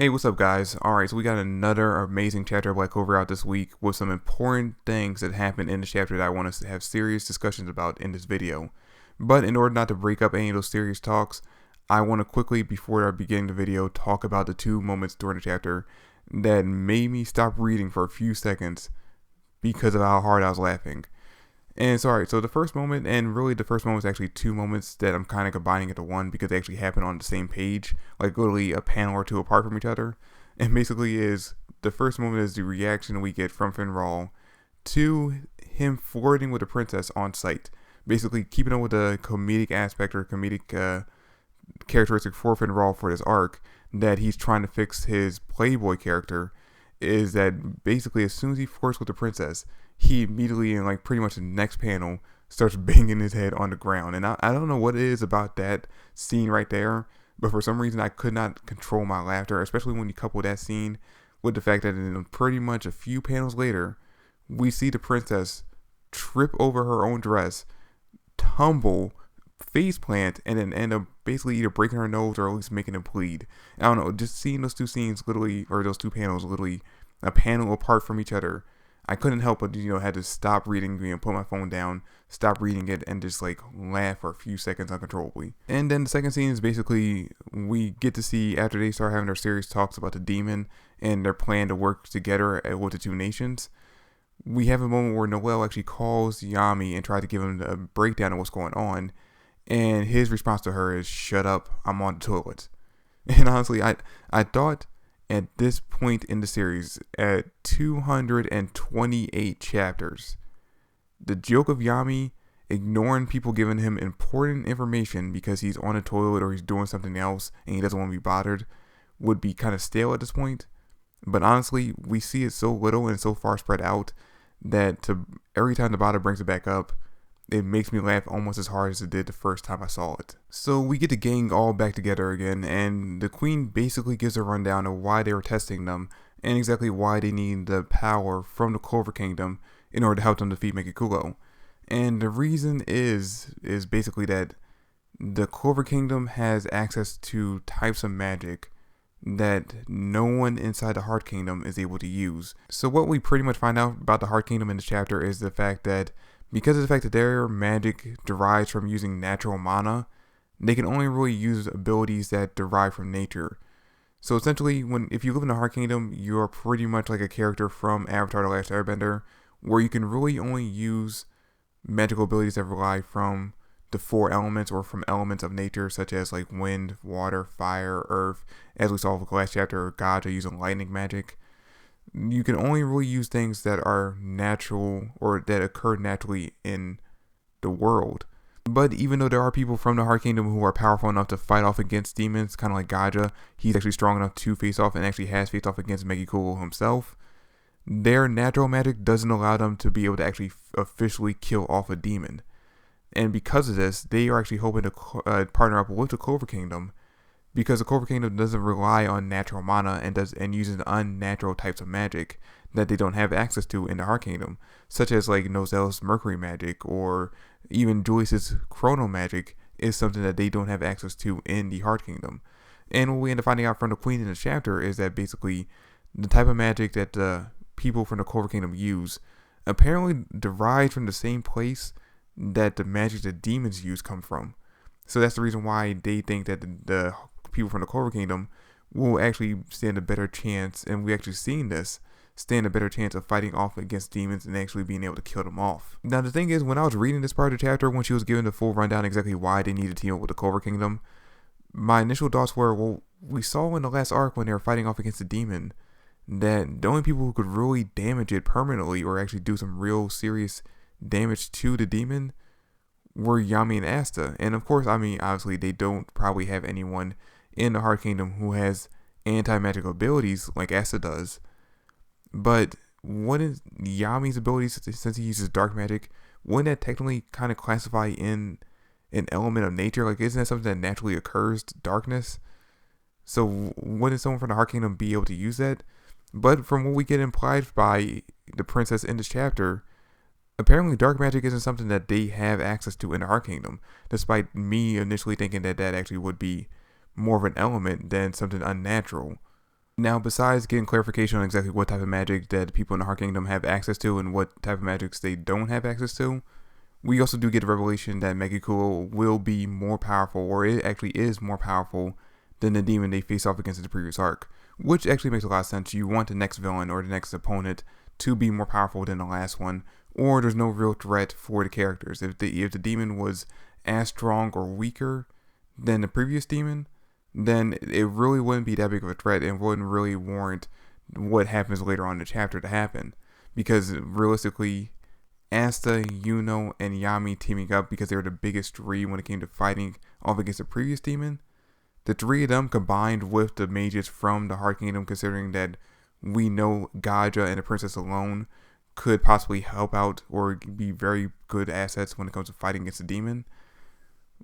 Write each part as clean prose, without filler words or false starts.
Hey, what's up, guys? Alright, so we got another amazing chapter of Black Clover out this week with some important things that happen in the chapter that I want us to have serious discussions about in this video. But in order not to break up any of those serious talks, I want to quickly, before I begin the video, talk about the two moments during the chapter that made me stop reading for a few seconds because of how hard I was laughing. And sorry, so the first moment, and really the first moment is actually two moments that I'm kind of combining into one because they actually happen on the same page, like literally a panel or two apart from each other. And basically is the first moment is the reaction we get from Finral to him flirting with the princess on sight. Basically keeping up with the comedic aspect or comedic characteristic for Finral for this arc that he's trying to fix his Playboy character is that basically as soon as he flirts with the princess, he immediately in like pretty much the next panel starts banging his head on the ground. And I don't know what it is about that scene right there, but for some reason I could not control my laughter, especially when you couple that scene with the fact that in pretty much a few panels later, we see the princess trip over her own dress, tumble, face plant, and then end up basically either breaking her nose or at least making it bleed. I don't know, just seeing those two scenes literally, or those two panels literally a panel apart from each other, I couldn't help but, had to stop reading, put my phone down, stop reading it, and just like laugh for a few seconds uncontrollably. And then the second scene is basically we get to see after they start having their serious talks about the demon and their plan to work together with the two nations. We have a moment where Noel actually calls Yami and tries to give him a breakdown of what's going on. And his response to her is, "Shut up, I'm on the toilet." And honestly, I thought at this point in the series, at 228 chapters, the joke of Yami ignoring people giving him important information because he's on a toilet or he's doing something else and he doesn't want to be bothered would be kind of stale at this point. But honestly, we see it so little and so far spread out that every time the bother brings it back up, it makes me laugh almost as hard as it did the first time I saw it. So we get the gang all back together again, and the queen basically gives a rundown of why they were testing them and exactly why they need the power from the Clover Kingdom in order to help them defeat Megikulo. And the reason is basically that the Clover Kingdom has access to types of magic that no one inside the Heart Kingdom is able to use. So what we pretty much find out about the Heart Kingdom in this chapter is the fact that because of the fact that their magic derives from using natural mana, they can only really use abilities that derive from nature. So essentially, if you live in the Heart Kingdom, you're pretty much like a character from Avatar: The Last Airbender, where you can really only use magical abilities that rely from the four elements or from elements of nature, such as like wind, water, fire, earth, as we saw with the last chapter, Gaja using lightning magic. You can only really use things that are natural or that occur naturally in the world. But even though there are people from the Heart Kingdom who are powerful enough to fight off against demons, kind of like Gaja, he's actually strong enough to face off and actually has faced off against Megikulo himself. Their natural magic doesn't allow them to be able to actually officially kill off a demon. And because of this, they are actually hoping to partner up with the Clover Kingdom, because the Clover Kingdom doesn't rely on natural mana and uses unnatural types of magic that they don't have access to in the Heart Kingdom, such as like Nozelle's Mercury magic or even Julius's Chrono magic is something that they don't have access to in the Heart Kingdom. And what we end up finding out from the Queen in the chapter is that basically the type of magic that the people from the Clover Kingdom use apparently derives from the same place that the magic that demons use come from. So that's the reason why they think that the people from the Clover Kingdom will actually stand a better chance, and we actually seen this, stand a better chance of fighting off against demons and actually being able to kill them off. Now the thing is, when I was reading this part of the chapter, when she was given the full rundown exactly why they needed to team up with the Clover Kingdom, my initial thoughts were, well, we saw in the last arc when they were fighting off against the demon that the only people who could really damage it permanently or actually do some real serious damage to the demon were Yami and Asta. And of course, obviously they don't probably have anyone in the Heart Kingdom who has anti-magical abilities like Asta does. But what is Yami's abilities, since he uses dark magic, wouldn't that technically kind of classify in an element of nature? Like, isn't that something that naturally occurs, darkness? So wouldn't someone from the Heart Kingdom be able to use that? But from what we get implied by the princess in this chapter, apparently dark magic isn't something that they have access to in the Heart Kingdom, despite me initially thinking that that actually would be more of an element than something unnatural. Now, besides getting clarification on exactly what type of magic that people in the Heart Kingdom have access to and what type of magics they don't have access to, we also do get a revelation that Megikuo will be more powerful, or it actually is more powerful than the demon they face off against in the previous arc, which actually makes a lot of sense. You want the next villain or the next opponent to be more powerful than the last one, or there's no real threat for the characters. If the demon was as strong or weaker than the previous demon, then it really wouldn't be that big of a threat and wouldn't really warrant what happens later on in the chapter to happen. Because realistically, Asta, Yuno, and Yami teaming up because they were the biggest three when it came to fighting off against the previous demon. The three of them combined with the mages from the Heart Kingdom, considering that we know Gaja and the princess alone could possibly help out or be very good assets when it comes to fighting against the demon,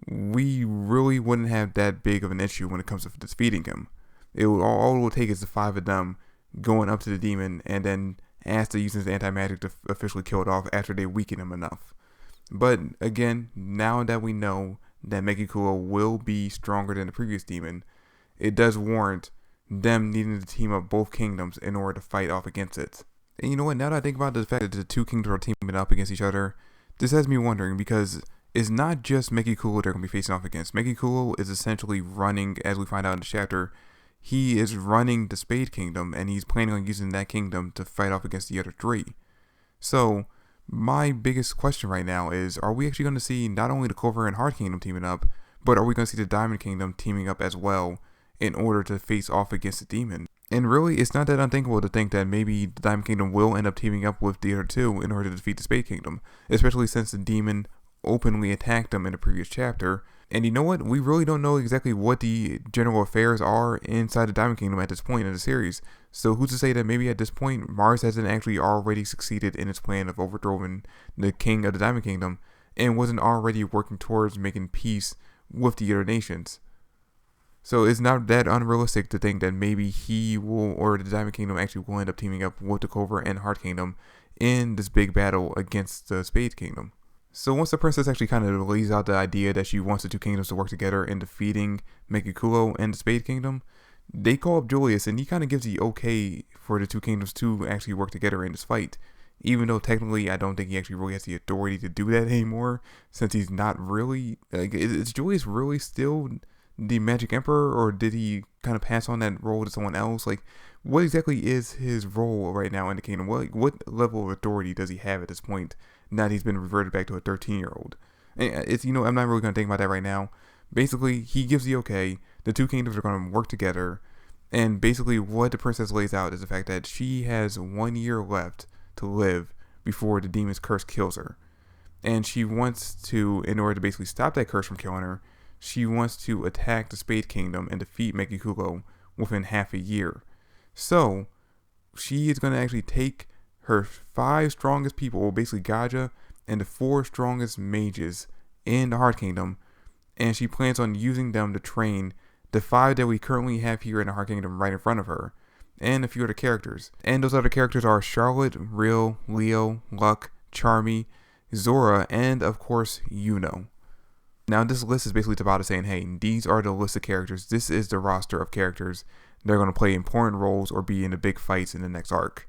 we really wouldn't have that big of an issue when it comes to defeating him. All it will take is the five of them going up to the demon and then Asta using his anti-magic to officially kill it off after they weaken him enough. But again, now that we know that Megikuo will be stronger than the previous demon, it does warrant them needing to team up both kingdoms in order to fight off against it. And you know what, now that I think about the fact that the two kingdoms are teaming up against each other, this has me wondering, because it's not just Megikuo they're going to be facing off against. Megikuo is essentially running, as we find out in the chapter, he is running the Spade Kingdom, and he's planning on using that kingdom to fight off against the other three. So, my biggest question right now is, are we actually going to see not only the Clover and Heart Kingdom teaming up, but are we going to see the Diamond Kingdom teaming up as well in order to face off against the demon? And really, it's not that unthinkable to think that maybe the Diamond Kingdom will end up teaming up with the other two in order to defeat the Spade Kingdom, especially since the demon openly attacked them in the previous chapter. And you know what? We really don't know exactly what the general affairs are inside the Diamond Kingdom at this point in the series. So who's to say that maybe at this point Mars hasn't actually already succeeded in its plan of overthrowing the king of the Diamond Kingdom and wasn't already working towards making peace with the other nations. So it's not that unrealistic to think that maybe he will, or the Diamond Kingdom actually will end up teaming up with the Clover and Heart Kingdom in this big battle against the Spade Kingdom. So once the princess actually kind of lays out the idea that she wants the two kingdoms to work together in defeating Megikuo and the Spade Kingdom, they call up Julius and he kind of gives the okay for the two kingdoms to actually work together in this fight. Even though technically I don't think he actually really has the authority to do that anymore, since he's not really, is Julius really still the Magic Emperor, or did he kind of pass on that role to someone else? Like, what exactly is his role right now in the kingdom? What level of authority does he have at this point? Now that he's been reverted back to a 13-year-old. It's, I'm not really going to think about that right now. Basically, he gives the okay. The two kingdoms are going to work together. And basically what the princess lays out is the fact that she has 1 year left to live before the demon's curse kills her. And she wants to, in order to basically stop that curse from killing her, she wants to attack the Spade Kingdom and defeat Megikuo within half a year. So, she is going to actually take her 5 strongest people, basically Gaja, and the 4 strongest mages in the Heart Kingdom, and she plans on using them to train the 5 that we currently have here in the Heart Kingdom right in front of her, and a few other characters. And those other characters are Charlotte, Real, Leo, Luck, Charmy, Zora, and of course, Yuno. Now this list is basically Tabata saying, hey, these are the list of characters, this is the roster of characters that are going to play important roles or be in the big fights in the next arc.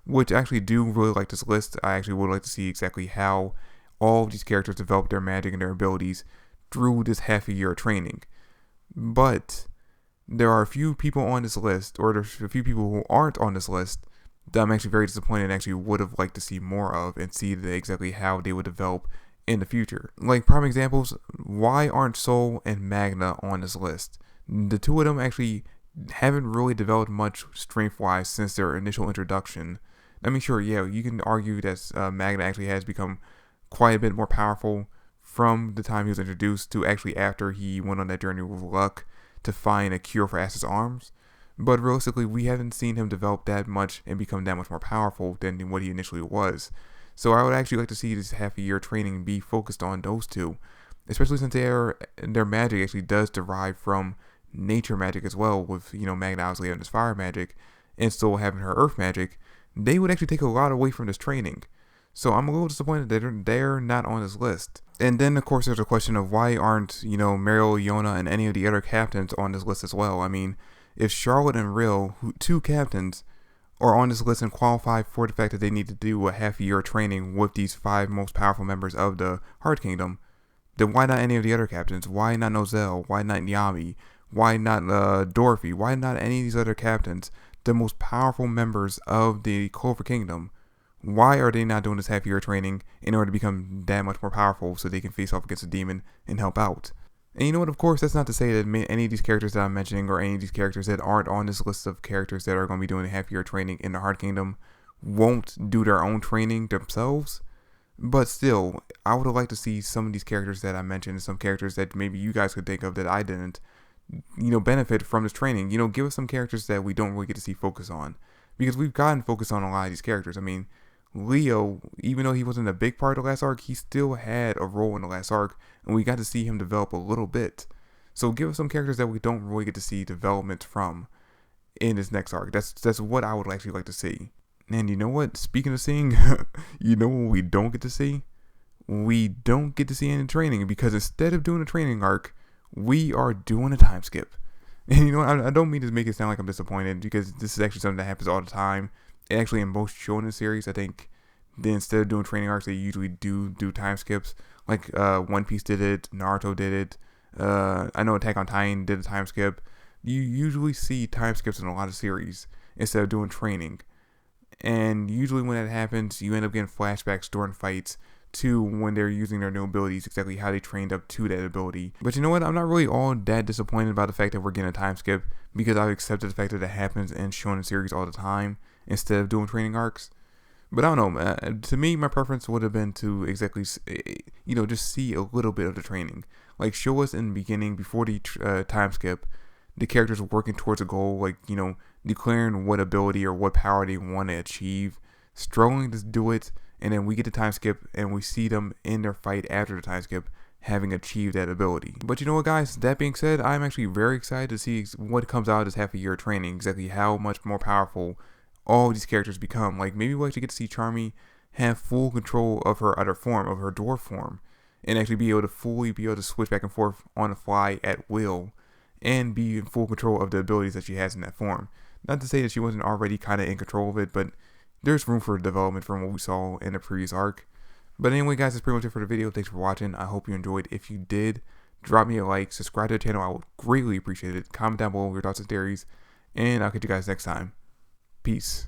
Which I actually do really like this list. I actually would like to see exactly how all of these characters develop their magic and their abilities through this half a year of training. But there are a few people on this list, or there's a few people who aren't on this list, that I'm actually very disappointed and actually would have liked to see more of and see exactly how they would develop in the future. Like prime examples, why aren't Sol and Magna on this list? The two of them actually haven't really developed much strength-wise since their initial introduction. I mean, sure, yeah, you can argue that Magna actually has become quite a bit more powerful from the time he was introduced to actually after he went on that journey with Luck to find a cure for Asta's arms. But realistically, we haven't seen him develop that much and become that much more powerful than what he initially was. So I would actually like to see this half a year training be focused on those two, especially since their magic actually does derive from nature magic as well, with Magna obviously having this fire magic and still having her earth magic. They would actually take a lot away from this training. So I'm a little disappointed that they're not on this list. And then of course there's a question of why aren't Meryl, Yona, and any of the other captains on this list as well. I mean, if Charlotte and Rill, two captains, are on this list and qualify for the fact that they need to do a half a year of training with these 5 most powerful members of the Heart Kingdom, then why not any of the other captains? Why not Nozel? Why not Yami? Why not Dorothy? Why not any of these other captains, the most powerful members of the Clover Kingdom? Why are they not doing this half year training in order to become that much more powerful so they can face off against a demon and help out? And you know what, of course, that's not to say that any of these characters that I'm mentioning or any of these characters that aren't on this list of characters that are going to be doing a half year training in the Heart Kingdom won't do their own training themselves. But still, I would have liked to see some of these characters that I mentioned, some characters that maybe you guys could think of that I didn't, benefit from this training. Give us some characters that we don't really get to see focus on. Because we've gotten focus on a lot of these characters. I mean, Leo, even though he wasn't a big part of the last arc, he still had a role in the last arc, and we got to see him develop a little bit. So give us some characters that we don't really get to see development from in this next arc. That's what I would actually like to see. And you know what? Speaking of seeing, you know what we don't get to see? We don't get to see any training, because instead of doing a training arc, we are doing a time skip. And I don't mean to make it sound like I'm disappointed, because this is actually something that happens all the time. Actually, in most shonen series, I think instead of doing training arcs, they usually do time skips. Like One Piece did it, Naruto did it. I know Attack on Titan did a time skip. You usually see time skips in a lot of series instead of doing training. And usually when that happens, you end up getting flashbacks during fights to when they're using their new abilities, exactly how they trained up to that ability. But you know what? I'm not really all that disappointed about the fact that we're getting a time skip, because I've accepted the fact that it happens in shonen series all the time instead of doing training arcs. But I don't know, to me, my preference would have been to exactly, just see a little bit of the training. Like, show us in the beginning, before the time skip, the characters working towards a goal, like, declaring what ability or what power they want to achieve, struggling to do it, and then we get the time skip and we see them in their fight after the time skip having achieved that ability. But you know what, guys, that being said, I'm actually very excited to see what comes out of this half a year of training, exactly how much more powerful all these characters become. Like, maybe we'll actually get to see Charmy have full control of her other form, of her dwarf form, and actually be able to switch back and forth on the fly at will, and be in full control of the abilities that she has in that form. Not to say that she wasn't already kind of in control of it, but there's room for development from what we saw in the previous arc. But anyway, guys, that's pretty much it for the video. Thanks for watching. I hope you enjoyed. If you did, drop me a like, subscribe to the channel. I would greatly appreciate it. Comment down below your thoughts and theories, and I'll catch you guys next time. Peace.